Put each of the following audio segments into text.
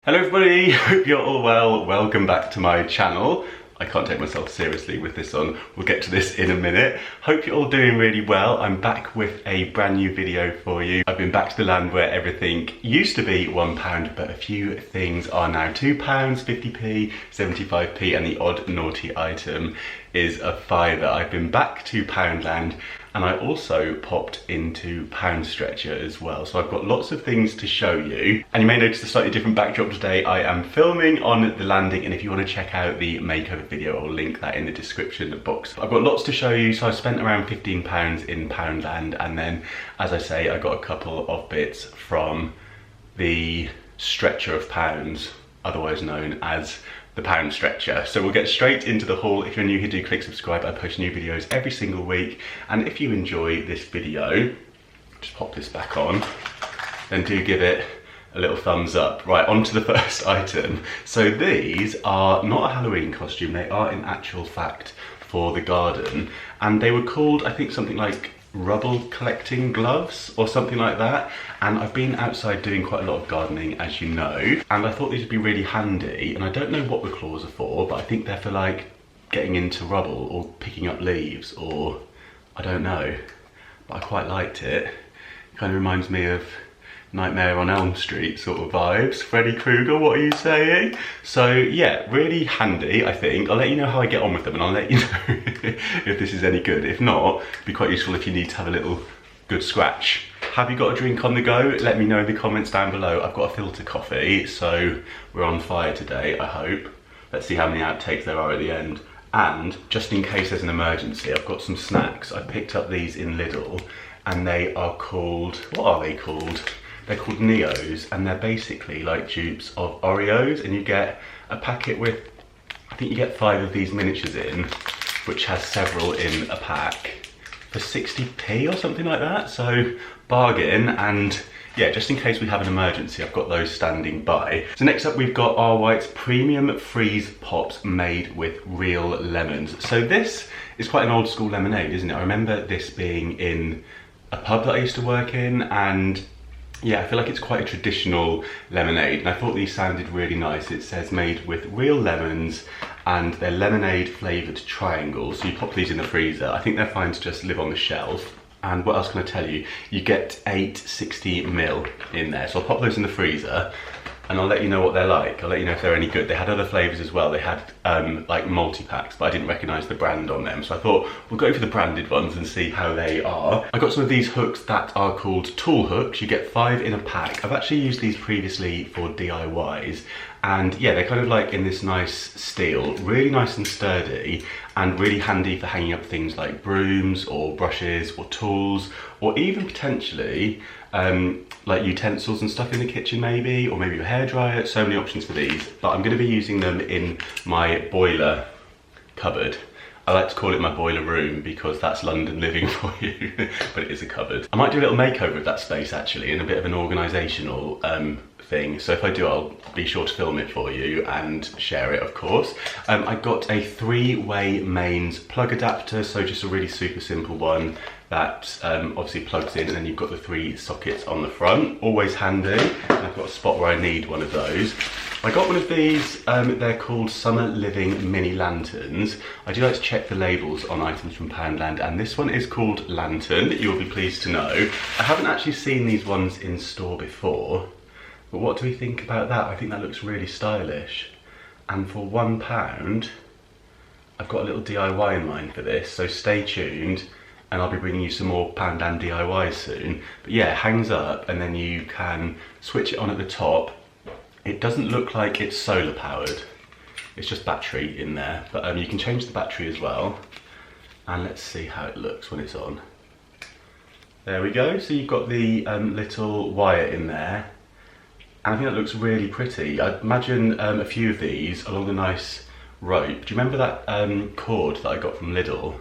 Hello everybody, hope you're all well. Welcome back to my channel. I can't take myself seriously with this on. We'll get to this in a minute. Hope you're all doing really well. I'm back with a brand new video for you. I've been back to the land where everything used to be £1, but a few things are now £2, 50p, 75p, and the odd naughty item is a fiver. I've been back to Poundland, and I also popped into Poundstretcher as well. So I've got lots of things to show you. And you may notice a slightly different backdrop today. I am filming on the landing, and if you want to check out the makeover video, I'll link that in the description box. I've got lots to show you. So I spent around £15 in Poundland, and then, as I say, I got a couple of bits from the stretcher of pounds, otherwise known as the Poundstretcher. So we'll get straight into the haul. If you're new here, do click subscribe. I post new videos every single week, and if you enjoy this video, just pop this back on, then do give it a little thumbs up. Right, on to the first item. So these are not a Halloween costume, they are in actual fact for the garden, and they were called, I think, something like rubble collecting gloves or something like that. And I've been outside doing quite a lot of gardening, as you know, and I thought these would be really handy. And I don't know what the claws are for, but I think they're for like getting into rubble or picking up leaves, or I don't know, but I quite liked it. It kind of reminds me of Nightmare on Elm Street sort of vibes. Freddy Krueger, what are you saying? So yeah, really handy, I think. I'll let you know how I get on with them, and I'll let you know if this is any good. If not, it'd be quite useful if you need to have a little good scratch. Have you got a drink on the go? Let me know in the comments down below. I've got a filter coffee, so we're on fire today, I hope. Let's see how many outtakes there are at the end. And just in case there's an emergency, I've got some snacks. I picked up these in Lidl, and they are called, what are they called? They're called Neos, and they're basically like dupes of Oreos, and you get a packet with, I think you get 5 of these miniatures in, which has several in a pack, for 60p or something like that. So bargain. And yeah, just in case we have an emergency, I've got those standing by. So next up, we've got our White's Premium Freeze Pops made with real lemons. So this is quite an old school lemonade, isn't it? I remember this being in a pub that I used to work in, and yeah, I feel like it's quite a traditional lemonade, and I thought these sounded really nice. It says made with real lemons, and they're lemonade flavoured triangles. So you pop these in the freezer. I think they're fine to just live on the shelf. And what else can I tell you? You get 8 60ml in there. So I'll pop those in the freezer, and I'll let you know what they're like. I'll let you know if they're any good. They had other flavours as well. They had like multi-packs, but I didn't recognise the brand on them. So I thought we'll go for the branded ones and see how they are. I got some of these hooks that are called tool hooks. You get 5 in a pack. I've actually used these previously for DIYs. And yeah, they're kind of like in this nice steel, really nice and sturdy, and really handy for hanging up things like brooms or brushes or tools, or even potentially like utensils and stuff in the kitchen maybe, or maybe your hairdryer. So many options for these, but I'm going to be using them in my boiler cupboard. I like to call it my boiler room because that's London living for you, but it is a cupboard. I might do a little makeover of that space actually, and a bit of an organisational thing. So if I do, I'll be sure to film it for you and share it, of course. I got a 3-way mains plug adapter, so just a really super simple one that obviously plugs in, and then you've got the 3 sockets on the front. Always handy, and I've got a spot where I need one of those. I got one of these, they're called Summer Living Mini Lanterns. I do like to check the labels on items from Poundland, and this one is called Lantern, you'll be pleased to know. I haven't actually seen these ones in store before, but what do we think about that? I think that looks really stylish. And for £1, I've got a little DIY in mind for this, so stay tuned, and I'll be bringing you some more Poundland DIYs soon. But yeah, it hangs up, and then you can switch it on at the top. It doesn't look like it's solar powered, it's just battery in there, but you can change the battery as well. And let's see how it looks when it's on. There we go, so you've got the little wire in there, and I think that looks really pretty. I imagine a few of these along a nice rope. Do you remember that cord that I got from Lidl?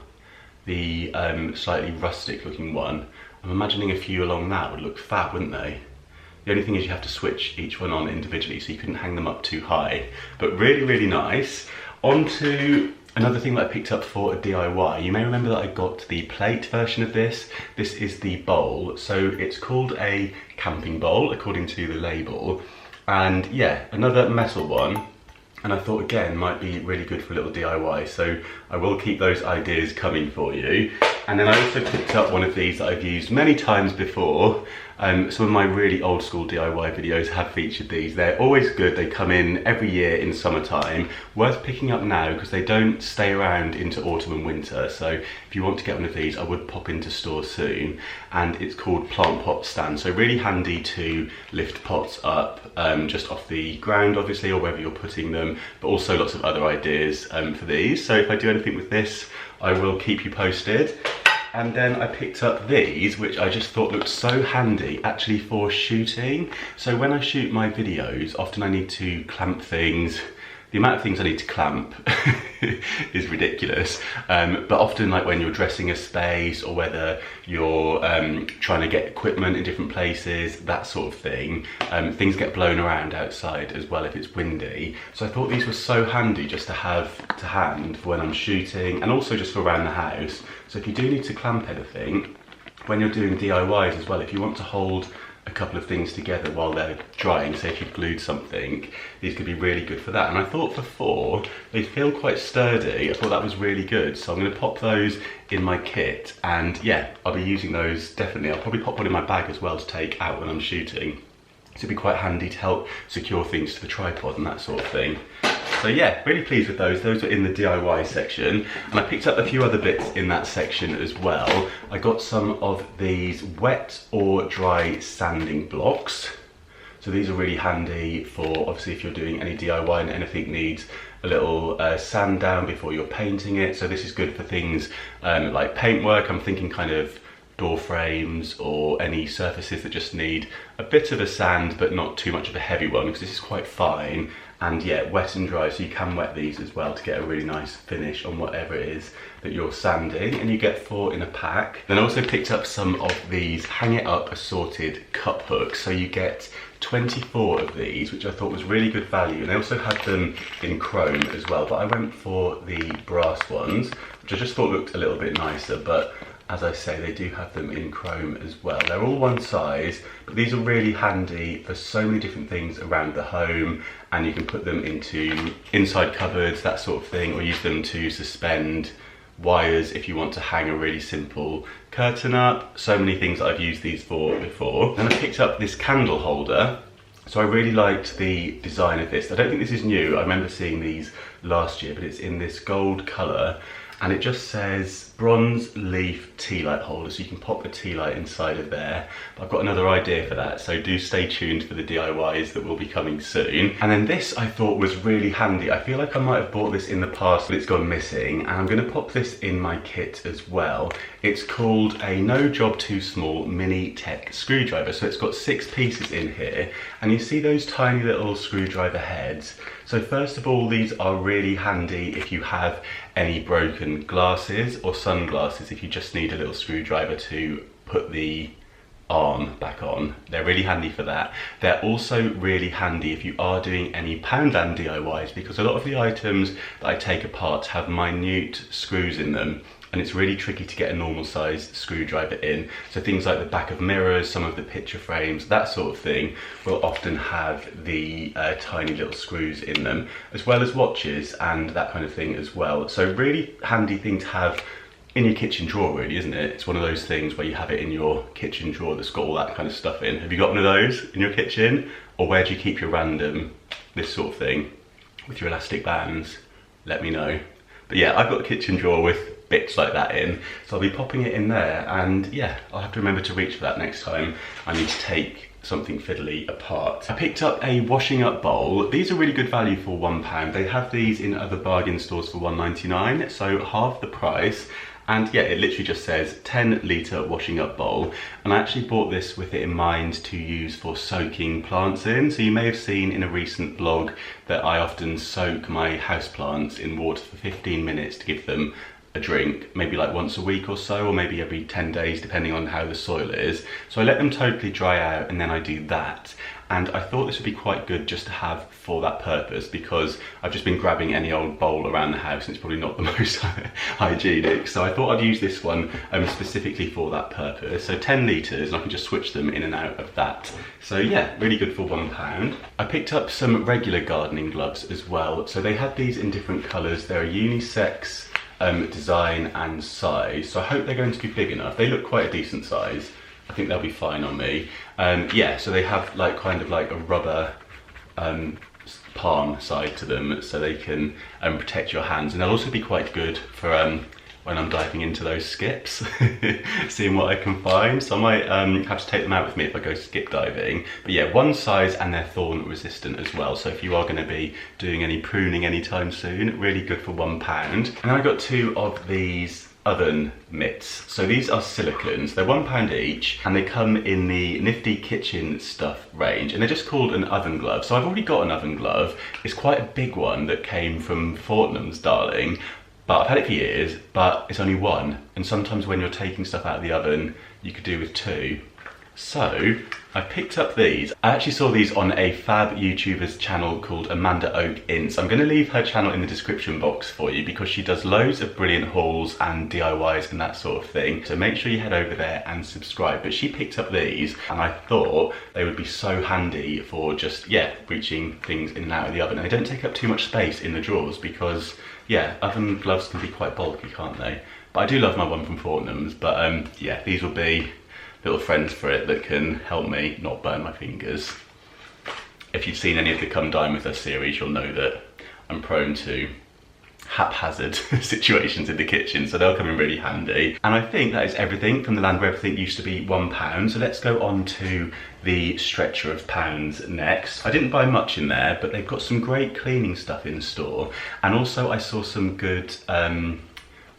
The slightly rustic looking one. I'm imagining a few along that would look fab, wouldn't they? The only thing is you have to switch each one on individually, so you couldn't hang them up too high. But really, really nice. On to another thing that I picked up for a DIY. You may remember that I got the plate version of this. This is the bowl. So it's called a camping bowl, according to the label. and yeah, another metal one. And I thought again might be really good for a little DIY, so I will keep those ideas coming for you. And then I also picked up one of these that I've used many times before. Some of my really old school DIY videos have featured these. They're always good, they come in every year in summertime. Worth picking up now because they don't stay around into autumn and winter. So if you want to get one of these, I would pop into store soon. And it's called Plant Pot Stand. So really handy to lift pots up just off the ground obviously, or wherever you're putting them, but also lots of other ideas for these. So if I do anything with this, I will keep you posted. And then I picked up these, which I just thought looked so handy actually for shooting. So when I shoot my videos, often I need to clamp things. The amount of things I need to clamp is ridiculous. But often like when you're dressing a space, or whether you're trying to get equipment in different places, that sort of thing, things get blown around outside as well if it's windy. So I thought these were so handy just to have to hand for when I'm shooting, and also just for around the house. So if you do need to clamp anything, when you're doing DIYs as well, if you want to hold a couple of things together while they're drying, say if you've glued something, these could be really good for that. And I thought for 4, they feel quite sturdy. I thought that was really good. So I'm going to pop those in my kit, and yeah, I'll be using those definitely. I'll probably pop one in my bag as well to take out when I'm shooting. So it'd be quite handy to help secure things to the tripod and that sort of thing. So yeah, really pleased with those. Those were in the DIY section. And I picked up a few other bits in that section as well. I got some of these wet or dry sanding blocks. So these are really handy for, obviously, if you're doing any DIY and anything needs a little sand down before you're painting it. So this is good for things like paintwork. I'm thinking kind of door frames or any surfaces that just need a bit of a sand but not too much of a heavy one, because this is quite fine. And yeah, wet and dry, so you can wet these as well to get a really nice finish on whatever it is that you're sanding, and you get 4 in a pack. Then I also picked up some of these hang it up assorted cup hooks, so you get 24 of these, which I thought was really good value. And they also had them in chrome as well, but I went for the brass ones, which I just thought looked a little bit nicer, but as I say, they do have them in chrome as well. They're all one size, but these are really handy for so many different things around the home, and you can put them into inside cupboards, that sort of thing, or use them to suspend wires if you want to hang a really simple curtain up. So many things that I've used these for before. Then I picked up this candle holder. So I really liked the design of this. I don't think this is new. I remember seeing these last year, but it's in this gold colour. And it just says bronze leaf tea light holder, so you can pop a tea light inside of there. But I've got another idea for that, so do stay tuned for the DIYs that will be coming soon. And then this I thought was really handy. I feel like I might have bought this in the past, but it's gone missing, and I'm going to pop this in my kit as well. It's called a No Job Too Small Mini Tech Screwdriver. So it's got 6 pieces in here, and you see those tiny little screwdriver heads. So first of all, these are really handy if you have any broken glasses or sunglasses, if you just need a little screwdriver to put the arm back on. They're really handy for that. They're also really handy if you are doing any Poundland DIYs, because a lot of the items that I take apart have minute screws in them, and it's really tricky to get a normal size screwdriver in. So things like the back of mirrors, some of the picture frames, that sort of thing will often have the tiny little screws in them, as well as watches and that kind of thing as well. So really handy thing to have in your kitchen drawer, really, isn't it? It's one of those things where you have it in your kitchen drawer that's got all that kind of stuff in. Have you got one of those in your kitchen? Or where do you keep your random, this sort of thing, with your elastic bands? Let me know. But yeah, I've got a kitchen drawer with bits like that in, so I'll be popping it in there, and yeah, I'll have to remember to reach for that next time I need to take something fiddly apart. I picked up a washing up bowl. These are really good value for £1. They have these in other bargain stores for £1.99, so half the price. And yeah, it literally just says 10 litre washing up bowl. And I actually bought this with it in mind to use for soaking plants in. So you may have seen in a recent vlog that I often soak my houseplants in water for 15 minutes to give them a drink, maybe like once a week or so, or maybe every 10 days, depending on how the soil is. So I let them totally dry out, and then I do that. and I thought this would be quite good just to have for that purpose, because I've just been grabbing any old bowl around the house and it's probably not the most hygienic. So I thought I'd use this one specifically for that purpose. So 10 litres, and I can just switch them in and out of that. So yeah, really good for £1. I picked up some regular gardening gloves as well. So they had these in different colours. They're a unisex design and size, so I hope they're going to be big enough. They look quite a decent size. I think they'll be fine on me. Yeah, so they have like kind of like a rubber palm side to them, so they can protect your hands, and they'll also be quite good for when I'm diving into those skips, seeing what I can find. So I might have to take them out with me if I go skip diving. But yeah, one size, and they're thorn resistant as well. So if you are going to be doing any pruning anytime soon, really good for £1. And then I got 2 of these oven mitts. So these are silicones, they're £1 each, and they come in the Nifty Kitchen Stuff range, and they're just called an oven glove. So I've already got an oven glove. It's quite a big one that came from Fortnum's, darling. But I've had it for years, but it's only one. And sometimes when you're taking stuff out of the oven, you could do with 2. So I picked up these. I actually saw these on a fab YouTuber's channel called Amanda Oak Ince. I'm gonna leave her channel in the description box for you, because she does loads of brilliant hauls and DIYs and that sort of thing. So make sure you head over there and subscribe. But she picked up these, and I thought they would be so handy for just, yeah, reaching things in and out of the oven. And they don't take up too much space in the drawers, because yeah, oven gloves can be quite bulky, can't they? But I do love my one from Fortnum's, but yeah, these will be little friends for it that can help me not burn my fingers. If you've seen any of the Come Dine With Us series, you'll know that I'm prone to haphazard situations in the kitchen, so they'll come in really handy. And I think that is everything from the land where everything used to be £1. So let's go on to the stretcher of pounds next. I didn't buy much in there, but they've got some great cleaning stuff in store, and also I saw some good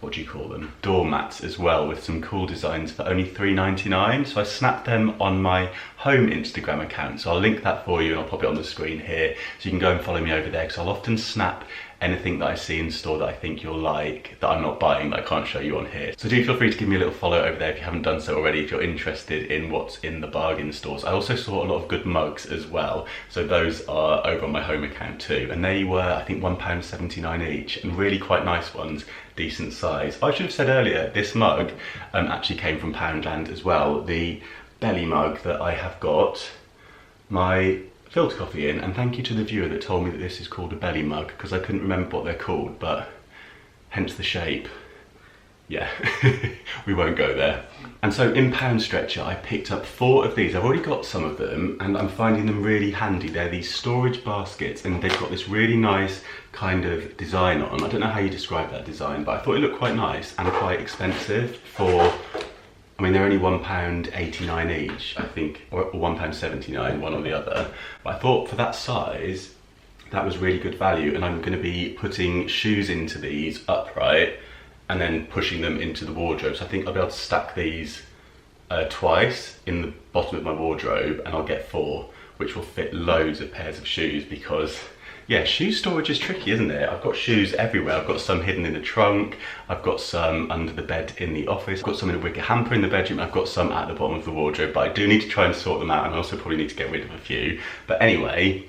what do you call them, doormats as well, with some cool designs for only £3.99. So I snapped them on my home Instagram account, so I'll link that for you and I'll pop it on the screen here, so you can go and follow me over there, because I'll often snap anything that I see in store that I think you'll like, that I'm not buying, that I can't show you on here. So do feel free to give me a little follow over there if you haven't done so already, if you're interested in what's in the bargain stores. I also saw a lot of good mugs as well, so those are over on my home account too, and they were, I think, £1.79 each, and really quite nice ones, decent size. I should have said earlier, this mug actually came from Poundland as well, the belly mug that I have got my filter coffee in, and thank you to the viewer that told me that this is called a belly mug, because I couldn't remember what they're called, but hence the shape. Yeah, we won't go there. And so in Poundstretcher, I picked up 4 of these. I've already got some of them, and I'm finding them really handy. They're these storage baskets, and they've got this really nice kind of design on. I don't know how you describe that design, but I thought it looked quite nice and quite expensive for, I mean, they're only £1.89 each, I think, or £1.79, one or the other. But I thought for that size, that was really good value, and I'm going to be putting shoes into these upright and then pushing them into the wardrobe. So I think I'll be able to stack these twice in the bottom of my wardrobe, and I'll get 4, which will fit loads of pairs of shoes, because yeah, shoe storage is tricky, isn't it? I've got shoes everywhere. I've got some hidden in the trunk, I've got some under the bed in the office, I've got some in a wicker hamper in the bedroom, I've got some at the bottom of the wardrobe, but I do need to try and sort them out, and I also probably need to get rid of a few. But anyway,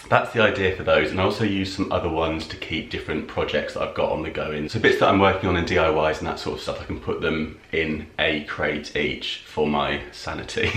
that's the idea for those, and I also use some other ones to keep different projects that I've got on the go in. So bits that I'm working on in DIYs and that sort of stuff, I can put them in a crate each for my sanity.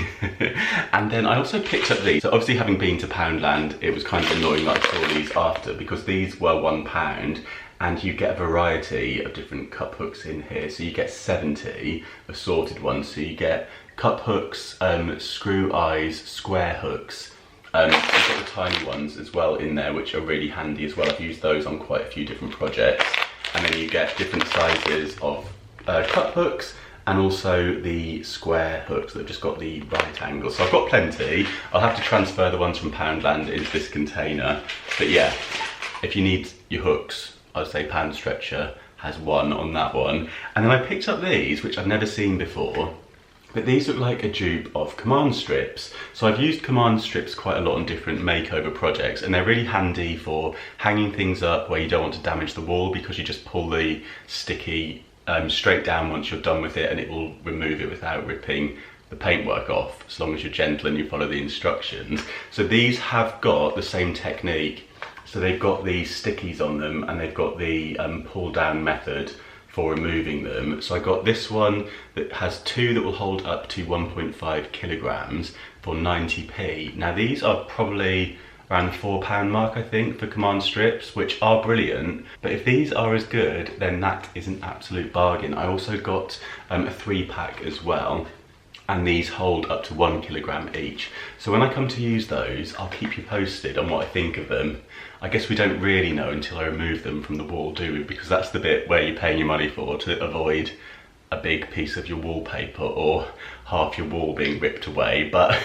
And then I also picked up these. So obviously, having been to Poundland, it was kind of annoying that I saw these after, because these were £1, and you get a variety of different cup hooks in here. So you get 70 assorted ones. So you get cup hooks, screw eyes, square hooks. You've got the tiny ones as well in there, which are really handy as well. I've used those on quite a few different projects. And then you get different sizes of cup hooks, and also the square hooks that have just got the right angle. So I've got plenty. I'll have to transfer the ones from Poundland into this container. But yeah, if you need your hooks, I'd say Poundstretcher has one on that one. And then I picked up these, which I've never seen before. But these look like a dupe of command strips. So I've used command strips quite a lot on different makeover projects, and they're really handy for hanging things up where you don't want to damage the wall, because you just pull the sticky straight down once you're done with it, and it will remove it without ripping the paintwork off, as long as you're gentle and you follow the instructions. So these have got the same technique. So they've got these stickies on them, and they've got the pull down method for removing them. So I got this one that has 2 that will hold up to 1.5 kilograms for 90p. Now these are probably around the £4 mark, I think, for command strips, which are brilliant. But if these are as good, then that is an absolute bargain. I also got a 3-pack as well, and these hold up to 1 kilogram each. So when I come to use those, I'll keep you posted on what I think of them. I guess we don't really know until I remove them from the wall, do we? Because that's the bit where you're paying your money for, to avoid a big piece of your wallpaper or half your wall being ripped away. But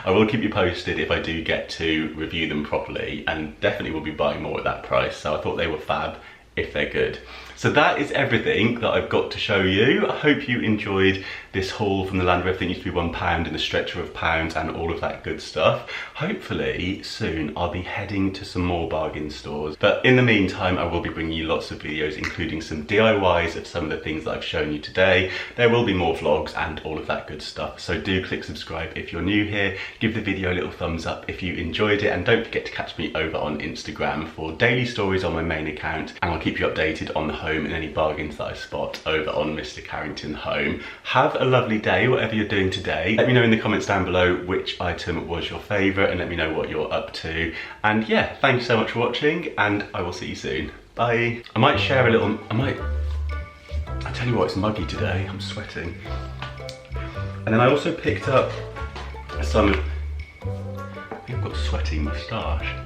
I will keep you posted if I do get to review them properly, and definitely will be buying more at that price. So I thought they were fab if they're good. So that is everything that I've got to show you. I hope you enjoyed this haul from the land where everything used to be £1 and the stretcher of pounds and all of that good stuff. Hopefully soon I'll be heading to some more bargain stores. But in the meantime, I will be bringing you lots of videos, including some DIYs of some of the things that I've shown you today. There will be more vlogs and all of that good stuff. So do click subscribe if you're new here. Give the video a little thumbs up if you enjoyed it. And don't forget to catch me over on Instagram for daily stories on my main account. And I'll keep you updated on the home and any bargains that I spot over on Mr. Carrington Home. Have a lovely day, whatever you're doing today. Let me know in the comments down below which item was your favourite, and let me know what you're up to. And yeah, thank you so much for watching, and I will see you soon. Bye. I might share a little, I tell you what, it's muggy today, I'm sweating. And then I also picked up some, I think I've got a sweaty moustache.